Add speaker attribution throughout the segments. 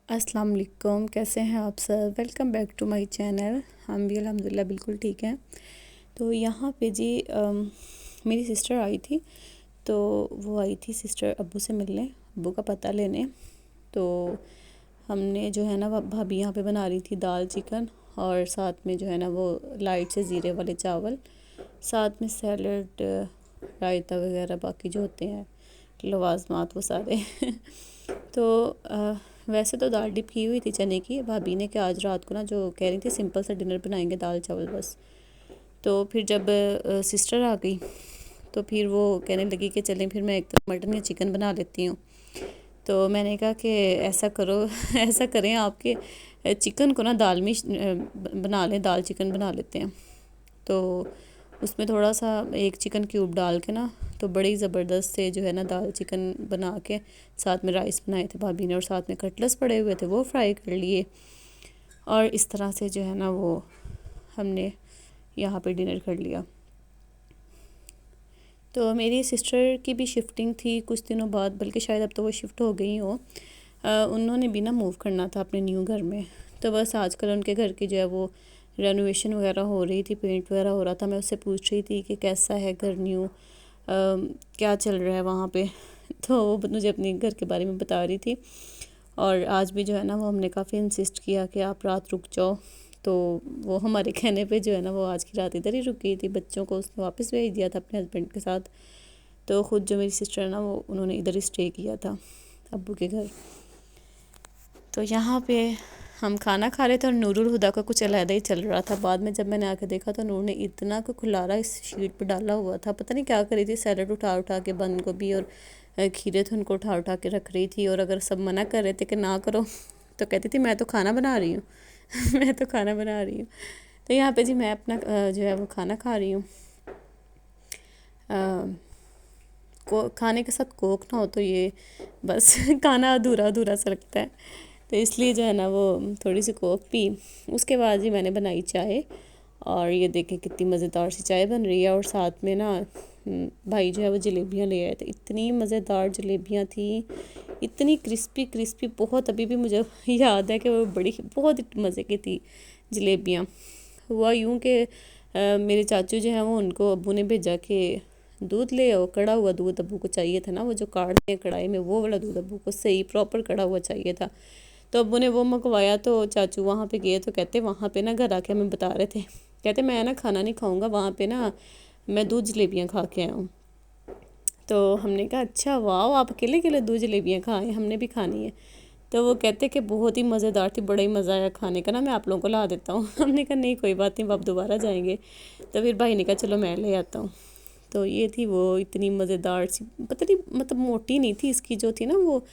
Speaker 1: अस्सलाम वालेकुम, कैसे हैं आप सब। Welcome back to my channel. हम भी अल्हम्दुलिल्लाह बिल्कुल ठीक हैं। तो यहाँ पे जी मेरी सिस्टर आई थी। तो वो आई थी सिस्टर अब्बू से मिलने, अब्बू का पता लेने। तो हमने जो है ना भाभी यहाँ पे बना रही थी दाल चिकन, और साथ में जो है ना वो लाइट से ज़ीरे वाले चावल, साथ में सैलड, रायता वगैरह बाकी जो होते हैं लवाजमात वो सारे। तो वैसे तो दाल डिप की हुई थी चने की। भाभी ने कि आज रात को ना जो कह रही थी सिंपल सा डिनर बनाएंगे, दाल चावल बस। तो फिर जब सिस्टर आ गई तो फिर वो कहने लगी कि चलें फिर मैं एक तो मटन या चिकन बना लेती हूँ। तो मैंने कहा कि ऐसा करो ऐसा करें आपके चिकन को ना दाल में बना लें, दाल चिकन बना लेते हैं। तो उसमें थोड़ा सा एक चिकन क्यूब डाल के ना, तो बड़ी ज़बरदस्त से जो है ना दाल चिकन बना के साथ में राइस बनाए थे भाभी ने, और साथ में कटलेट्स पड़े हुए थे वो फ्राई कर लिए। और इस तरह से जो है ना वो हमने यहाँ पे डिनर कर लिया। तो मेरी सिस्टर की भी शिफ्टिंग थी कुछ दिनों बाद, बल्कि शायद अब तो वो शिफ्ट हो गई हो। उन्होंने भी ना मूव करना था अपने न्यू घर में। तो बस आजकल उनके घर की जो है वो रेनोवेशन वगैरह हो रही थी, पेंट वगैरह हो रहा था। मैं उससे पूछ रही थी कि कैसा है घर न्यू, क्या चल रहा है वहाँ पे। तो वो मुझे अपने घर के बारे में बता रही थी। और आज भी जो है ना वो हमने काफ़ी इंसिस्ट किया कि आप रात रुक जाओ। तो वो हमारे कहने पे जो है ना वो आज की रात इधर ही रुकी थी। बच्चों को उसने वापस भेज दिया था अपने हस्बैंड के साथ। तो ख़ुद जो मेरी सिस्टर है ना वो उन्होंने इधर ही स्टे किया था अब्बू के घर। तो यहाँ पे हम खाना खा रहे थे और नूरुल हुदा का कुछ अलहदा ही चल रहा था। बाद में जब मैंने आके देखा तो नूर ने इतना को खुलारा इस शीट पे डाला हुआ था, पता नहीं क्या करी थी। सैलड उठा उठा के, बंद गोभी और खीरे थे उनको उठा उठा के रख रही थी। और अगर सब मना कर रहे थे कि ना करो तो कहती थी मैं तो खाना बना रही हूँ मैं तो खाना बना रही हूँ। तो यहाँ पे जी मैं अपना जो है वो खाना खा रही हूँ। खाने के साथ कोक ना हो तो ये बस खाना अधूरा अधूरा सा लगता है। तो इसलिए जो है ना वो थोड़ी सी कोक पी। उसके बाद ही मैंने बनाई चाय। और ये देखें कितनी मज़ेदार सी चाय बन रही है। और साथ में ना भाई जो है वो जलेबियाँ ले आए थे। इतनी मज़ेदार जलेबियाँ थी, इतनी क्रिस्पी क्रिस्पी, बहुत अभी भी मुझे याद है कि वो बड़ी बहुत मज़े की थी जलेबियाँ। हुआ यूँ कि मेरे चाचू जो हैं वो उनको अब्बू ने भेजा कि दूध ले आओ, कड़ा हुआ दूध अब्बू को चाहिए था ना, वो जो काढ़ते हैं कढ़ाई में वो वाला दूध अब्बू को सही प्रॉपर कड़ा हुआ चाहिए था। तो अब्बू ने वो मंगवाया। तो चाचू वहाँ पे गए तो कहते वहाँ पे ना घर आके हमें बता रहे थे, कहते मैं ना खाना नहीं खाऊंगा, वहाँ पे ना मैं दूध जलेबियाँ खा के आया हूँ। तो हमने कहा अच्छा वाह, आप अकेले अकेले दूध जलेबियाँ खाएँ, हमने भी खानी है। तो वो कहते कि बहुत ही मज़ेदार थी, बड़ा ही मज़ा आया खाने का ना, मैं आप लोगों को ला देता हूँ हमने कहा नहीं कोई बात नहीं, आप दोबारा जाएंगे। तो फिर भाई ने कहा चलो मैं ले आता हूँ। तो ये थी वो इतनी मज़ेदार सी, पता नहीं मतलब मोटी नहीं थी, इसकी जो थी ना वो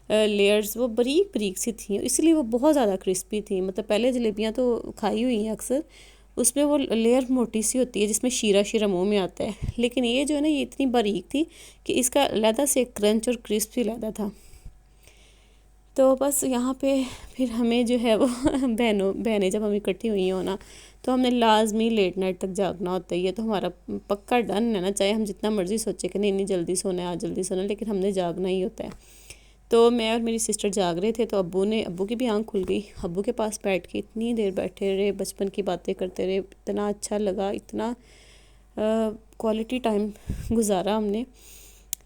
Speaker 1: लेयर्स वो बारीक बारीक सी थी, इसलिए वो बहुत ज़्यादा क्रिस्पी थी। मतलब पहले जलेबियाँ तो खाई हुई हैं अक्सर, उसमें वो लेयर मोटी सी होती है जिसमें शीरा शीरा मुँह में आता है। लेकिन ये जो है ना ये इतनी बारीक थी कि इसका अलहदा से क्रंच और क्रिस्पी अलहदा था। तो बस यहाँ पे फिर हमें जो है वो बहनें जब हम इकट्ठी हुई हो ना, तो हमने लाजमी लेट नाइट तक जागना होता है। ये तो हमारा पक्का डन है ना, चाहे हम जितना मर्ज़ी सोचे कि नहीं नहीं जल्दी सोना है आज जल्दी सोना है, लेकिन हमने जागना ही होता है। तो मैं और मेरी सिस्टर जाग रहे थे। तो अब्बू की भी आंख खुल गई। अब्बू के पास बैठ के इतनी देर बैठे रहे, बचपन की बातें करते रहे, इतना अच्छा लगा, इतना क्वालिटी टाइम गुजारा हमने।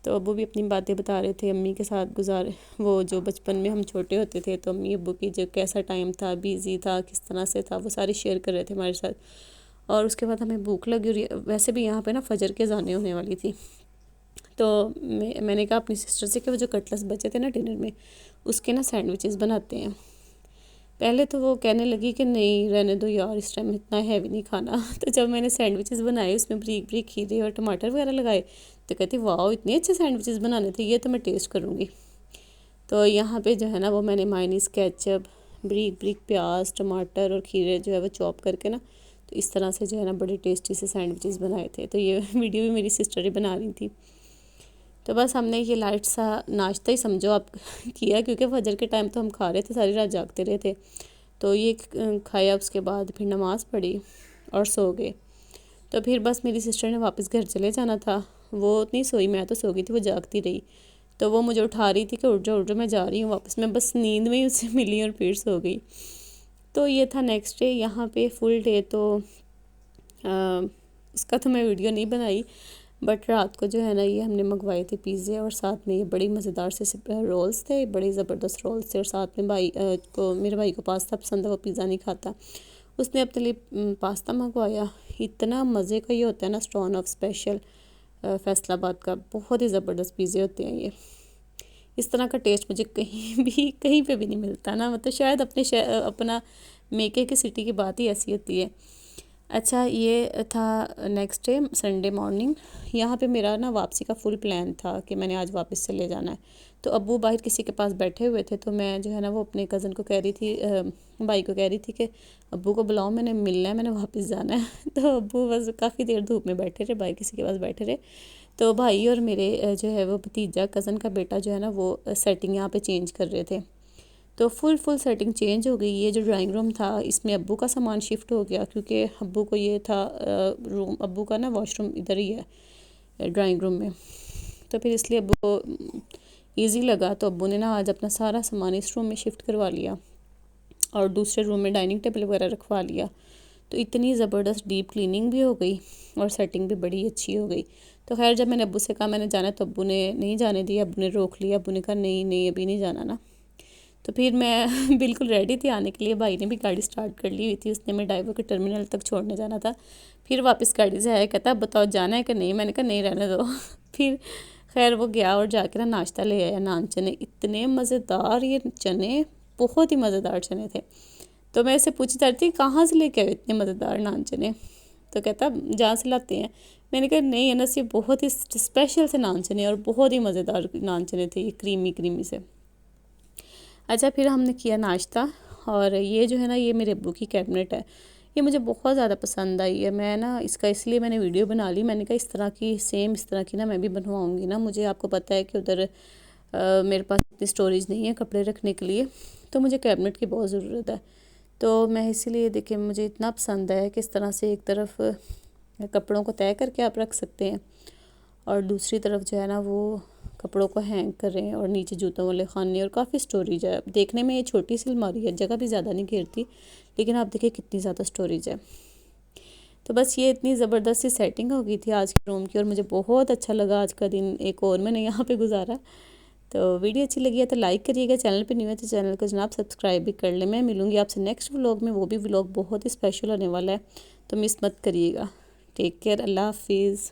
Speaker 1: तो अब्बू भी अपनी बातें बता रहे थे अम्मी के साथ गुजारे, वो जो बचपन में हम छोटे होते थे तो अम्मी अब्बू की जो कैसा टाइम था, बिज़ी था, किस तरह से था, वो सारी शेयर कर रहे थे हमारे साथ। और उसके बाद हमें भूख लगी, और वैसे भी यहाँ पे ना फजर के अज़ानें होने वाली थी। तो मैंने कहा अपनी सिस्टर से कि वो जो कटलेट्स बचे थे ना डिनर में, उसके ना सैंडविचेस बनाते हैं। पहले तो वो कहने लगी कि नहीं रहने दो यार, इस टाइम इतना हैवी नहीं खाना तो जब मैंने सैंडविचेस बनाए, उसमें बारीक बारीक खीरे और टमाटर वगैरह लगाए, तो कहती वाह इतने अच्छे सैंडविचेस बनाने थे, ये तो मैं टेस्ट करूँगी। तो यहाँ पे जो है ना वो मैंने मायोनीज़, केचप, बारीक बारीक प्याज, टमाटर और खीरे जो है वो चॉप करके ना, तो इस तरह से जो है ना बड़े टेस्टी से सैंडविचेस बनाए थे। तो ये वीडियो भी मेरी सिस्टर ही बना रही थी। तो बस हमने ये लाइट सा नाश्ता ही समझो आप किया, क्योंकि फजर के टाइम तो हम खा रहे थे, सारी रात जागते रहे थे। तो ये खाया, उसके बाद फिर नमाज़ पढ़ी और सो गए। तो फिर बस मेरी सिस्टर ने वापस घर चले जाना था, वो नहीं सोई, मैं तो सो गई थी, वो जागती रही। तो वो मुझे उठा रही थी कि उठ जाओ मैं जा रही हूँ वापस। मैं बस नींद में ही उससे मिली और फिर सो गई। तो ये था नेक्स्ट डे। यहाँ पे फुल डे तो उसका तो मैं वीडियो नहीं बनाई, बट रात को जो है ना ये हमने मंगवाए थे पिज़्ज़े, और साथ में ये बड़ी मज़ेदार से रोल्स थे, बड़े ज़बरदस्त रोल्स थे। और साथ में मेरे भाई को पास्ता पसंद है, वो पिज़्ज़ा नहीं खाता, उसने अपने लिए पास्ता मंगवाया। इतना मज़े का ये होता है ना स्टोनऑफ स्पेशल फैसलाबाद का, बहुत ही ज़बरदस्त पिज़्ज़े होते हैं ये। इस तरह का टेस्ट मुझे कहीं पे भी नहीं मिलता ना, मतलब शायद अपना मेके की सिटी की बात ही ऐसी होती है। अच्छा, ये था नेक्स्ट डे संडे मॉर्निंग। यहाँ पे मेरा ना वापसी का फुल प्लान था कि मैंने आज वापस चले जाना है। तो अब्बू बाहर किसी के पास बैठे हुए थे, तो मैं जो है ना वो अपने कज़न को कह रही थी, भाई को कह रही थी कि अब्बू को बुलाओ, मैंने मिलना है, मैंने वापस जाना है। तो अब्बू बस काफ़ी देर धूप में बैठे रहे, भाई किसी के पास बैठे रहे। तो भाई और मेरे जो है वो भतीजा कज़न का बेटा जो है ना वो सेटिंग यहाँ पे चेंज कर रहे थे। तो फुल सेटिंग चेंज हो गई। ये जो ड्राइंग रूम था इसमें अब्बू का सामान शिफ्ट हो गया, क्योंकि अब्बू को ये था रूम, अब्बू का ना वॉशरूम इधर ही है ड्राइंग रूम में। तो फिर इसलिए अब्बू को ईज़ी लगा, तो अब्बू ने ना आज अपना सारा सामान इस रूम में शिफ्ट करवा लिया और दूसरे रूम में डाइनिंग टेबल वगैरह रखवा लिया। तो इतनी ज़बरदस्त डीप क्लीनिंग भी हो गई और सेटिंग भी बड़ी अच्छी हो गई। तो खैर जब मैंने अब्बू से कहा मैंने जाना है, तो अब्बू ने नहीं जाने दिया, अब्बू ने रोक लिया। अब्बू ने कहा नहीं नहीं अभी नहीं जाना ना। तो फिर मैं बिल्कुल रेडी थी आने के लिए। भाई ने भी गाड़ी स्टार्ट कर ली हुई थी, उसने मैं ड्राइवर के टर्मिनल तक छोड़ने जाना था। फिर वापस गाड़ी से आया, कहता बताओ जाना है कि नहीं। मैंने कहा नहीं रहने दो। फिर खैर वो गया और जाके ना नाश्ता ले आया, नान चने। इतने मज़ेदार ये चने, बहुत ही मज़ेदार चने थे। तो मैं इससे पूछती रहती कहाँ से लेके आए इतने मज़ेदार नान चने। तो कहता जहाँ से लाते हैं। मैंने कहा नहीं अनस, ये बहुत ही स्पेशल से नान चने और बहुत ही मज़ेदार नान चने थे, ये क्रीमी से। अच्छा, फिर हमने किया नाश्ता। और ये जो है ना ये मेरे अब्बू की कैबिनेट है, ये मुझे बहुत ज़्यादा पसंद आई है। मैं ना इसका इसलिए मैंने वीडियो बना ली। मैंने कहा इस तरह की सेम इस तरह की ना मैं भी बनवाऊँगी ना। मुझे आपको पता है कि उधर मेरे पास इतनी स्टोरेज नहीं है कपड़े रखने के लिए, तो मुझे कैबिनेट की बहुत ज़रूरत है। तो मैं इसीलिए देखिए मुझे इतना पसंद है कि इस तरह से एक तरफ कपड़ों को तय करके आप रख सकते हैं और दूसरी तरफ जो है ना वो कपड़ों को हैंग करें, और नीचे जूतों वाले खाने, और काफ़ी स्टोरेज है। देखने में ये छोटी सी अलमारी है, जगह भी ज़्यादा नहीं घेरती, लेकिन आप देखिए कितनी ज़्यादा स्टोरेज है। तो बस ये इतनी ज़बरदस्त सी सेटिंग हो गई थी आज के रूम की, और मुझे बहुत अच्छा लगा आज का दिन एक और मैंने यहाँ पे गुजारा। तो वीडियो अच्छी लगी है तो लाइक करिएगा, चैनल पे न्यू है तो चैनल को जनाब सब्सक्राइब भी कर लें। मैं मिलूँगी आपसे नेक्स्ट व्लॉग में, वो भी व्लॉग बहुत ही स्पेशल होने वाला है, तो मिस मत करिएगा। टेक केयर, अल्लाह हाफिज़।